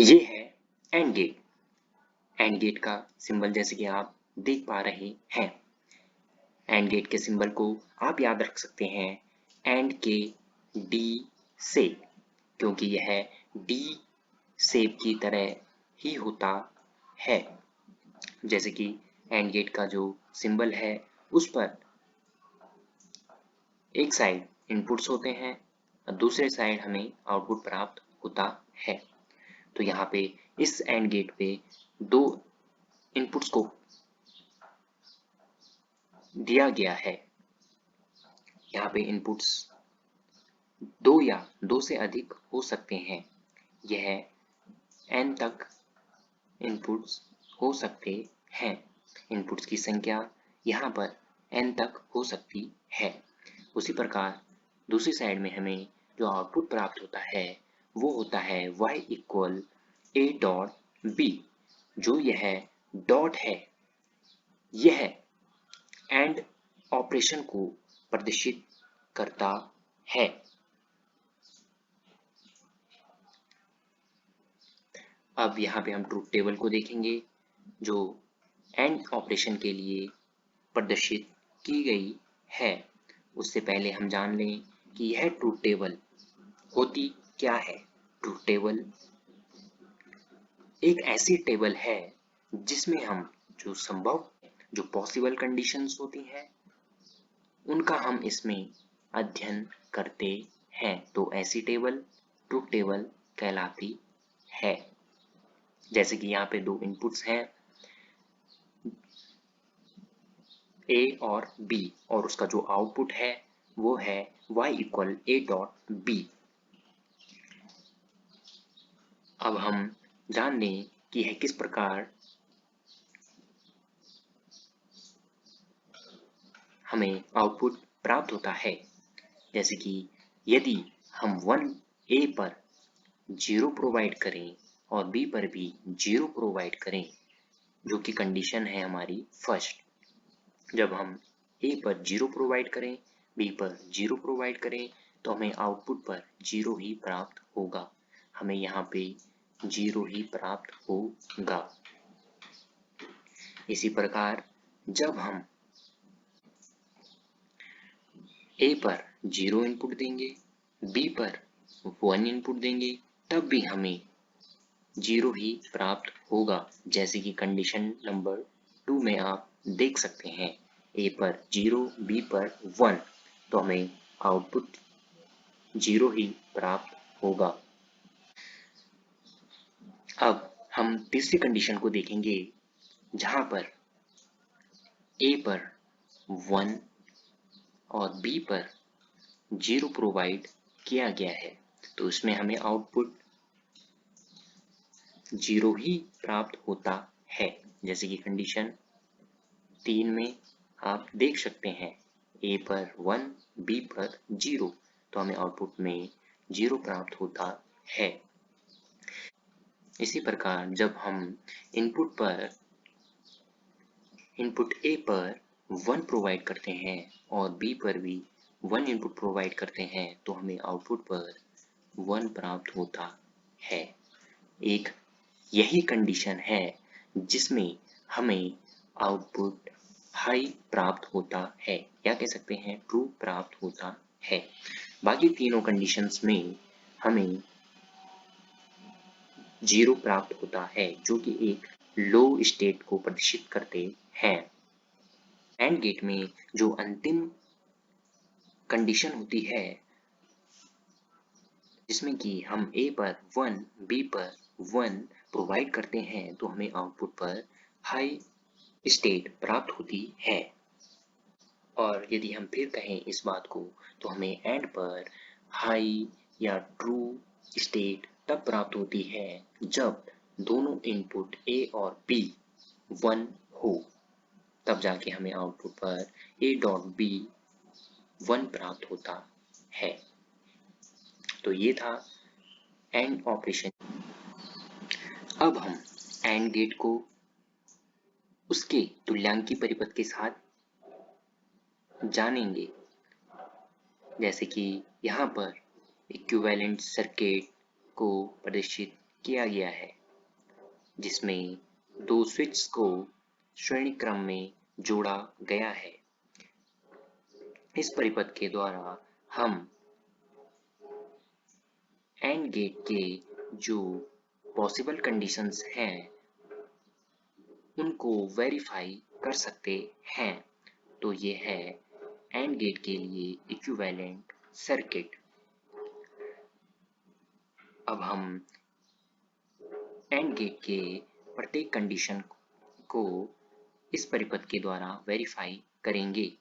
ये है and gate. And gate का सिंबल जैसे कि आप देख पा रहे हैं। एंड गेट के सिंबल को आप याद रख सकते हैं एंड के डी से, क्योंकि यह डी शेप की तरह ही होता है। जैसे कि एंड गेट का जो सिंबल है उस पर एक साइड इनपुट्स होते हैं और दूसरे साइड हमें आउटपुट प्राप्त होता है। तो यहाँ पे इस एंड गेट पे दो इनपुट्स को दिया गया है। यहाँ पे इनपुट्स दो या दो से अधिक हो सकते हैं। यह n तक इनपुट्स हो सकते हैं। इनपुट्स की संख्या यहाँ पर n तक हो सकती है। उसी प्रकार दूसरी साइड में हमें जो आउटपुट प्राप्त होता है वो होता है y equal a dot b। जो यह डॉट है यह एंड ऑपरेशन को प्रदर्शित करता है। अब यहाँ पे हम ट्रूथ टेबल को देखेंगे जो एंड ऑपरेशन के लिए प्रदर्शित की गई है। उससे पहले हम जान लें कि यह ट्रूथ टेबल होती क्या है। ट्रूथ टेबल एक ऐसी टेबल है जिसमें हम जो पॉसिबल कंडीशंस होती हैं उनका हम इसमें अध्ययन करते हैं। तो ऐसी टेबल ट्रूथ टेबल कहलाती है। जैसे कि यहाँ पे दो इनपुट्स हैं a और b, और उसका जो आउटपुट है वो है y equal a dot b। अब हम जान लें कि यह किस प्रकार हमें आउटपुट प्राप्त होता है। जैसे कि यदि हम 1a पर 0 प्रोवाइड करें और b पर भी 0 प्रोवाइड करें, जो कि कंडीशन है हमारी फर्स्ट। जब हम a पर 0 प्रोवाइड करें, b पर 0 प्रोवाइड करें तो हमें आउटपुट पर 0 ही प्राप्त होगा। हमें यहाँ पे 0 ही प्राप्त होगा। इसी प्रकार जब हम a पर 0 इनपुट देंगे, b पर 1 इनपुट देंगे, तब भी हमें 0 ही प्राप्त होगा। जैसे कि कंडीशन नंबर 2 में आप देख सकते हैं a पर 0, b पर 1, तो हमें आउटपुट 0 ही प्राप्त होगा। अब हम तीसरी कंडीशन को देखेंगे जहां पर a पर 1 और b पर 0 प्रोवाइड किया गया है, तो इसमें हमें आउटपुट 0 ही प्राप्त होता है। जैसे कि कंडीशन 3 में आप देख सकते हैं a पर 1, b पर 0, तो हमें आउटपुट में 0 प्राप्त होता है। इसी प्रकार जब हम इनपुट a पर 1 प्रोवाइड करते हैं और b पर भी 1 इनपुट प्रोवाइड करते हैं तो हमें आउटपुट पर 1 प्राप्त होता है। एक यही कंडीशन है जिसमें हमें आउटपुट हाई प्राप्त होता है, या कह सकते हैं ट्रू प्राप्त होता है। बाकी तीनों कंडीशंस में हमें 0 प्राप्त होता है, जो कि एक लो स्टेट को प्रदर्शित करते हैं। एंड गेट में जो अंतिम कंडीशन होती है जिसमें कि हम a पर 1, b पर 1 प्रोवाइड करते हैं तो हमें आउटपुट पर हाई स्टेट प्राप्त होती है। और यदि हम फिर कहें इस बात को तो हमें एंड पर हाई या ट्रू स्टेट तब प्राप्त होती है जब दोनों इनपुट a और b 1 हो, तब जाके हमें आउटपुट पर a डॉट b 1 प्राप्त होता है। तो ये था एंड ऑपरेशन। अब हम एंड गेट को उसके तुल्यांकी परिपथ के साथ जानेंगे। जैसे कि यहाँ पर इक्विवेलेंट सर्किट को प्रदर्शित किया गया है, जिसमें दो स्विच को श्रेणी क्रम में जोड़ा गया है। इस परिपथ के द्वारा हम एंड गेट के जो पॉसिबल कंडीशंस हैं उनको वेरीफाई कर सकते हैं। तो ये है एंड गेट के लिए इक्विवेलेंट सर्किट। अब हम एंड गेट के प्रत्येक कंडीशन को इस परिपथ के द्वारा वेरीफाई करेंगे।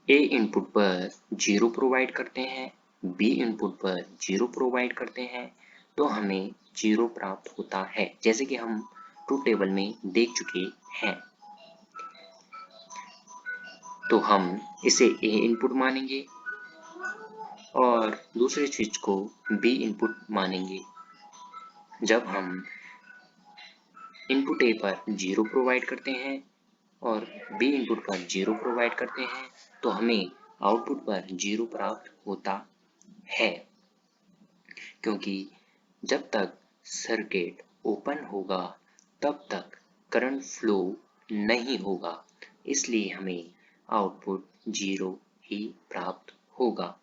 ए इनपुट पर 0 प्रोवाइड करते हैं, बी इनपुट पर 0 प्रोवाइड करते हैं, तो हमें 0 प्राप्त होता है, जैसे कि हम ट्रुथ टेबल में देख चुके हैं। तो हम इसे ए इनपुट मानेंगे और दूसरे स्विच को बी इनपुट मानेंगे। जब हम इनपुट ए पर 0 प्रोवाइड करते हैं और बी इनपुट पर 0 प्रोवाइड करते हैं, तो हमें आउटपुट पर 0 प्राप्त होता है, क्योंकि जब तक सर्किट ओपन होगा तब तक करंट फ्लो नहीं होगा, इसलिए हमें आउटपुट 0 ही प्राप्त होगा।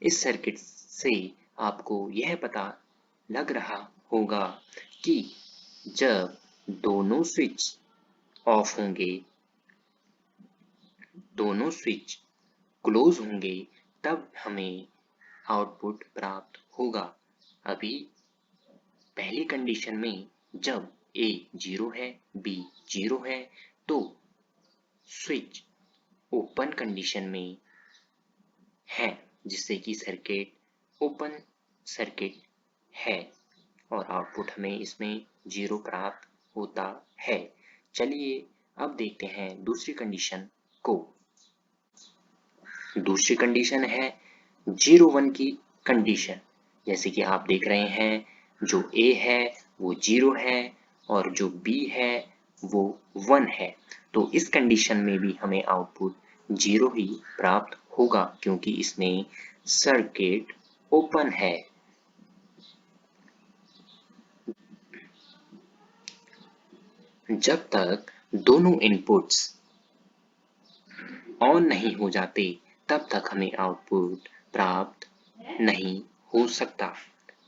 इस सर्किट से आपको यह पता लग रहा होगा कि जब दोनों स्विच ऑफ होंगे, दोनों स्विच क्लोज होंगे, तब हमें आउटपुट प्राप्त होगा। अभी पहली कंडीशन में जब A 0 है, B 0 है, तो स्विच ओपन कंडीशन में है, जिससे कि सर्किट ओपन सर्किट है और आउटपुट हमें इसमें 0 प्राप्त होता है। चलिए अब देखते हैं दूसरी कंडीशन को। दूसरी कंडीशन है 0-1 की कंडीशन। जैसे कि आप देख रहे हैं, जो A है वो 0 है और जो B है वो 1 है। तो इस कंडीशन में भी हमें आउटपुट 0 ही प्राप्त होगा, क्योंकि इसमें सर्किट ओपन है। जब तक दोनों इनपुट्स ऑन नहीं हो जाते, तब तक हमें आउटपुट प्राप्त नहीं हो सकता।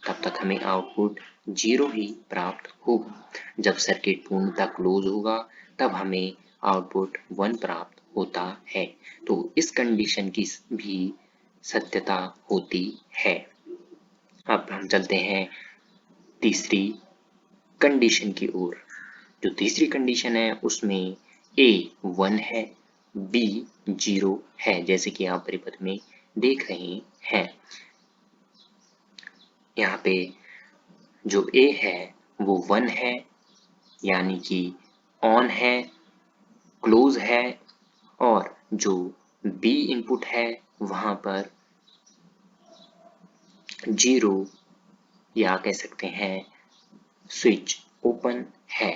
तब तक हमें आउटपुट 0 ही प्राप्त होगा। जब सर्किट पूर्णतः क्लोज होगा, तब हमें आउटपुट 1 प्राप्त होता है। तो इस कंडीशन की भी सत्यता होती है। अब हम चलते हैं तीसरी कंडीशन की ओर। जो तीसरी कंडीशन है उसमें A 1 है, B 0 है, जैसे कि आप परिपथ में देख रहे हैं। यहाँ पे जो A है वो 1 है, यानी कि ऑन है, क्लोज है, और जो B इनपुट है वहां पर 0 या कह सकते हैं स्विच ओपन है।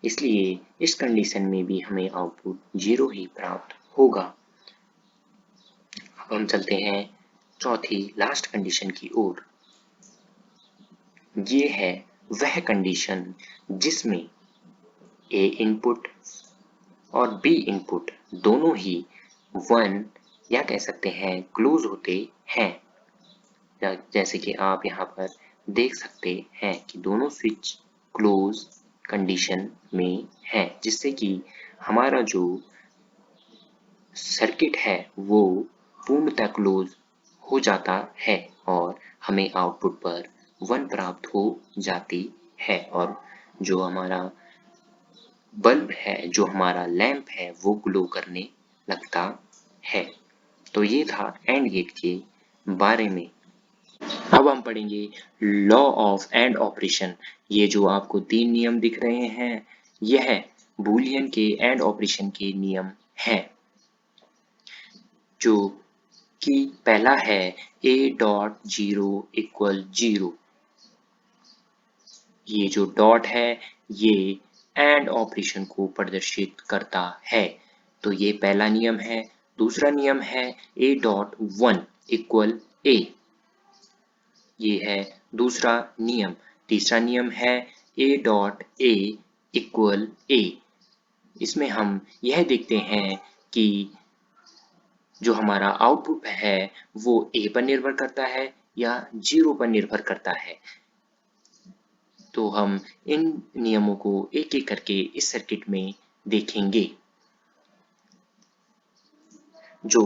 इसलिए इस कंडीशन में भी हमें आउटपुट 0 ही प्राप्त होगा। अब हम चलते हैं चौथी लास्ट कंडीशन की ओर। ये है वह कंडीशन जिसमें A इनपुट और B इनपुट दोनों ही 1 या कह सकते हैं क्लोज होते हैं। जैसे कि आप यहाँ पर देख सकते हैं कि दोनों स्विच क्लोज कंडीशन में है, जिससे कि हमारा जो सर्किट है वो पूर्णतः क्लोज हो जाता है और हमें आउटपुट पर 1 प्राप्त हो जाती है, और जो हमारा बल्ब है, जो हमारा लैंप है, वो ग्लो करने लगता है। तो ये था एंड गेट के बारे में। अब हम पढ़ेंगे लॉ ऑफ एंड ऑपरेशन। ये जो आपको 3 नियम दिख रहे हैं, यह बूलियन के एंड ऑपरेशन के नियम हैं, जो कि पहला है A.0 इक्वल 0। ये जो डॉट है ये एंड ऑपरेशन को प्रदर्शित करता है। तो ये पहला नियम है। दूसरा नियम है A.1 इक्वल A। ये है दूसरा नियम। तीसरा नियम है ए डॉट ए इक्वल ए। इसमें हम यह देखते हैं कि जो हमारा आउटपुट है वो ए पर निर्भर करता है या 0 पर निर्भर करता है। तो हम इन नियमों को एक एक करके इस सर्किट में देखेंगे। जो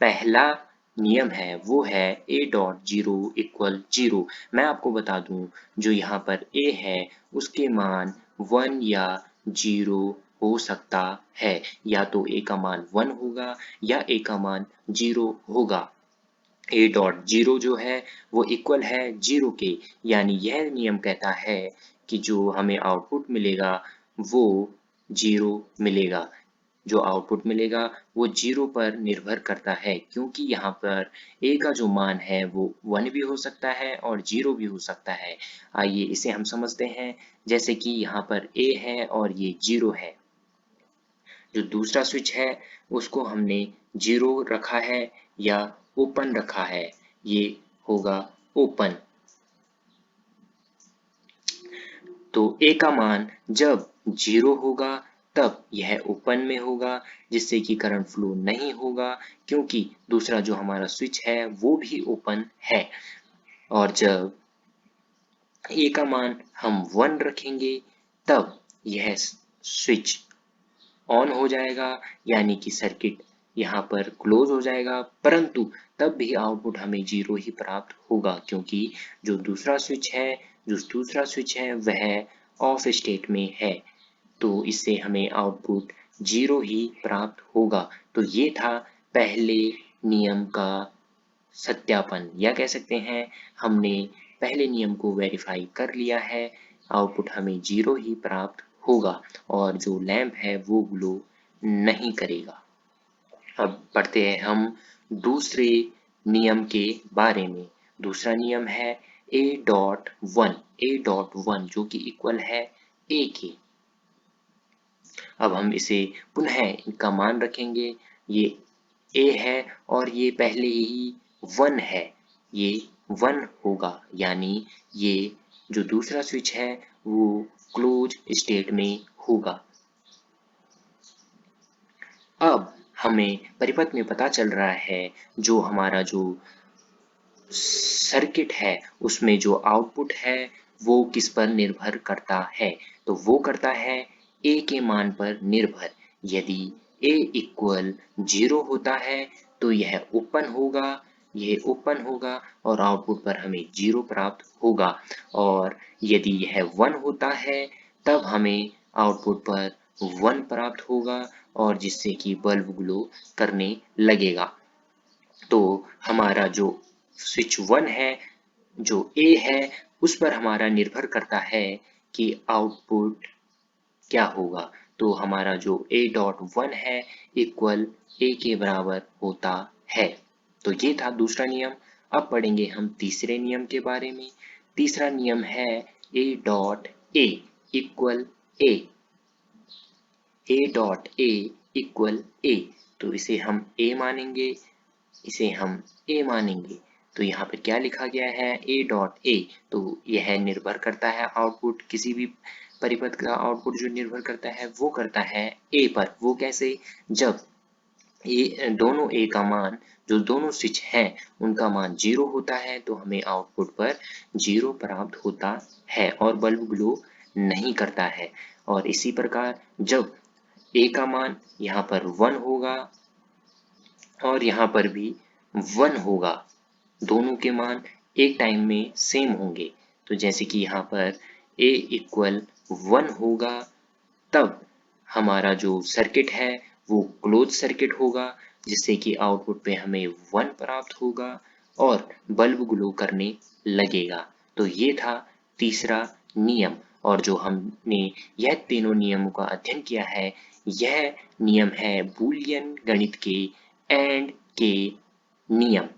पहला नियम है वो है A dot zero equal zero. मैं आपको बता दूं, जो यहाँ पर ए है उसके मान 1 या 0 हो सकता है। या तो ए का मान 1 होगा या ए का मान 0 होगा। ए डॉट जीरो जो है वो इक्वल है 0 के, यानी यह नियम कहता है कि जो हमें आउटपुट मिलेगा वो 0 मिलेगा। जो आउटपुट मिलेगा वो 0 पर निर्भर करता है, क्योंकि यहाँ पर a का जो मान है वो 1 भी हो सकता है और 0 भी हो सकता है। आइए इसे हम समझते हैं। जैसे कि यहाँ पर a है और ये 0 है। जो दूसरा स्विच है उसको हमने 0 रखा है या ओपन रखा है, ये होगा ओपन। तो a का मान जब 0 होगा तब यह ओपन में होगा, जिससे कि करंट फ्लो नहीं होगा, क्योंकि दूसरा जो हमारा स्विच है वो भी ओपन है। और जब a का मान हम 1 रखेंगे तब यह स्विच ऑन हो जाएगा, यानी कि सर्किट यहाँ पर क्लोज हो जाएगा। परंतु तब भी आउटपुट हमें 0 ही प्राप्त होगा, क्योंकि जो दूसरा स्विच है वह ऑफ स्टेट में है। तो इससे हमें आउटपुट 0 ही प्राप्त होगा। तो ये था पहले नियम का सत्यापन, या कह सकते हैं हमने पहले नियम को वेरीफाई कर लिया है। आउटपुट हमें 0 ही प्राप्त होगा और जो लैंप है वो ग्लो नहीं करेगा। अब पढ़ते हैं हम दूसरे नियम के बारे में। दूसरा नियम है ए डॉट वन जो कि इक्वल है ए के। अब हम इसे पुनः इनका मान रखेंगे। ये ए है और ये पहले ही 1 है, ये 1 होगा, यानी ये जो दूसरा स्विच है वो क्लोज स्टेट में होगा। अब हमें परिपथ में पता चल रहा है जो हमारा जो सर्किट है उसमें जो आउटपुट है वो किस पर निर्भर करता है। तो वो करता है ए के मान पर निर्भर। यदि ए इक्वल 0 होता है तो यह ओपन होगा और आउटपुट पर हमें 0 प्राप्त होगा। और यदि यह 1 होता है तब हमें आउटपुट पर 1 प्राप्त होगा और जिससे कि बल्ब ग्लो करने लगेगा। तो हमारा जो स्विच 1 है, जो ए है, उस पर हमारा निर्भर करता है कि आउटपुट क्या होगा। तो हमारा जो ए डॉट 1 है इक्वल ए के बराबर होता है। तो ये था दूसरा नियम। अब पढ़ेंगे हम तीसरे नियम के बारे में। तीसरा नियम है A dot A equal A. A dot A equal A. तो इसे हम ए मानेंगे, इसे हम ए मानेंगे। तो यहाँ पर क्या लिखा गया है ए डॉट ए। तो यह निर्भर करता है आउटपुट, किसी भी परिपथ का आउटपुट जो निर्भर करता है वो करता है ए पर। वो कैसे? जब दोनों ए का मान, जो दोनों स्विच हैं उनका मान 0 होता है तो हमें आउटपुट पर 0 प्राप्त होता है और बल्ब ग्लो नहीं करता है। और इसी प्रकार जब ए का मान यहाँ पर 1 होगा और यहाँ पर भी 1 होगा, दोनों के मान एक टाइम में सेम होंगे। तो जैसे कि यहाँ पर a इक्वल 1 होगा तब हमारा जो सर्किट है वो क्लोज सर्किट होगा, जिससे कि आउटपुट पे हमें 1 प्राप्त होगा और बल्ब ग्लो करने लगेगा। तो ये था तीसरा नियम। और जो हमने यह तीनों नियमों का अध्ययन किया है, यह नियम है बूलियन गणित के एंड के नियम।